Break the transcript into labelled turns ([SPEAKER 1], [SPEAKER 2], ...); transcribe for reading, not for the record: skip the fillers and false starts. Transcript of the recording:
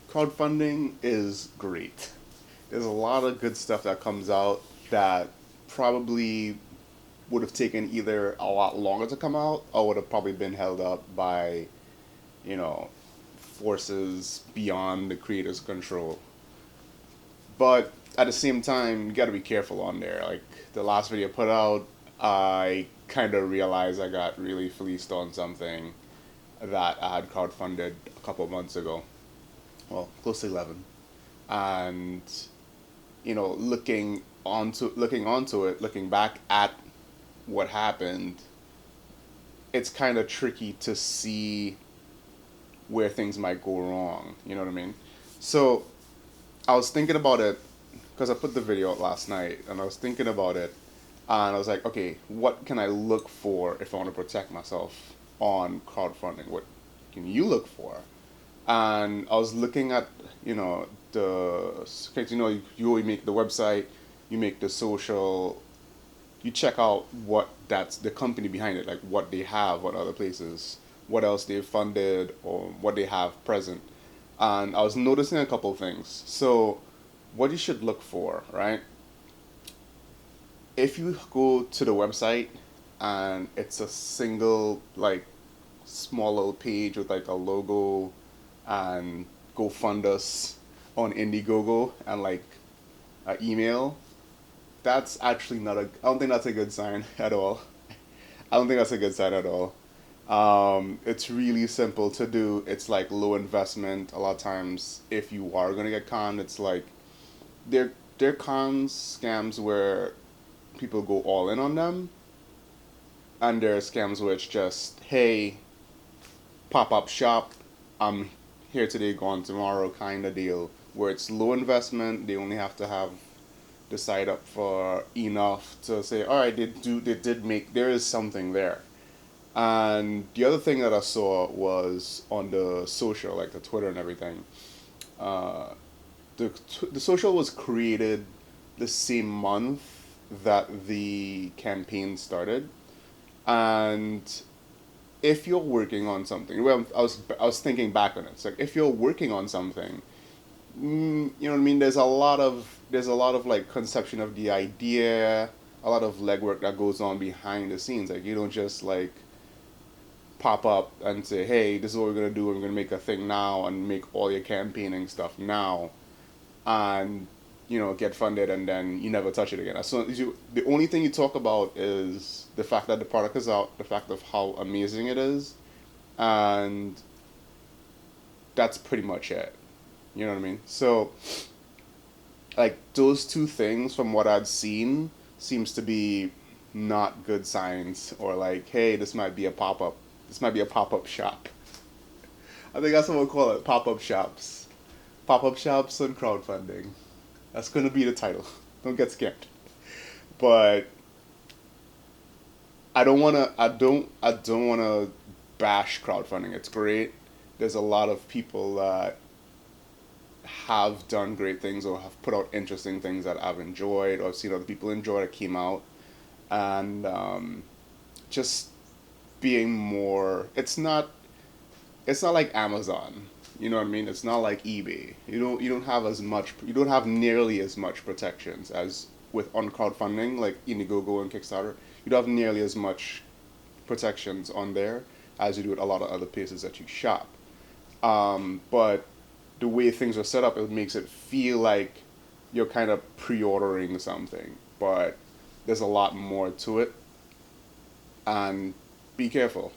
[SPEAKER 1] crowdfunding is great. There's a lot of good stuff that comes out that probably would have taken either a lot longer to come out or would have probably been held up by, you know, forces beyond the creator's control. But at the same time, you got to be careful on there. Like the last video I put out, I kind of realized I got really fleeced on something that I had crowdfunded a couple of months ago. Well, close to 11. And looking back at what happened, it's kind of tricky to see where things might go wrong. You know what I mean? So I was thinking about it because I put the video out last night, and I was thinking about it, and I was like, okay, what can I look for if I want to protect myself on crowdfunding? What can you look for? And I was looking at, cause you make the website, you make the social, you check out what that's the company behind it, like what they have, what other places, what else they've funded, or what they have present. And I was noticing a couple of things. So, what you should look for, right? If you go to the website and it's a single, like, small little page with like a logo and go fund us on Indiegogo and like an email, that's actually not a, I don't think that's a good sign at all. I don't think that's a good sign at all. It's really simple to do. It's like low investment. A lot of times, if you are gonna get conned, it's like they're cons scams where people go all in on them, and there are scams where it's just, hey, pop up shop, I'm here today, gone tomorrow kind of deal, where it's low investment. They only have to have the site up for enough to say, all right, they did make, there is something there. And the other thing that I saw was on the social, like the Twitter and everything. Uh, the social was created the same month that the campaign started, and if you're working on something, well, I was thinking back on it. It's like if you're working on something, you know what I mean. There's a lot of like conception of the idea, a lot of legwork that goes on behind the scenes. Like you don't just like pop up and say, hey, this is what we're gonna do. We're gonna make a thing now and make all your campaigning stuff now, and get funded, and then you never touch it again. So the only thing you talk about is the fact that the product is out, the fact of how amazing it is, and that's pretty much it. You know what I mean? So like those two things from what I'd seen seems to be not good signs, or like, hey, this might be a pop-up shop. I think that's what we'll call it, pop-up shops and crowdfunding. That's gonna be the title. Don't get scared. But I don't wanna bash crowdfunding. It's great. There's a lot of people that have done great things or have put out interesting things that I've enjoyed or I've seen other people enjoy that came out, and just being more. It's not like Amazon. You know what I mean? It's not like eBay. You don't have nearly as much protections as with on crowdfunding like Indiegogo and Kickstarter. You don't have nearly as much protections on there as you do at a lot of other places that you shop. But the way things are set up, it makes it feel like you're kind of pre-ordering something, but there's a lot more to it. And be careful.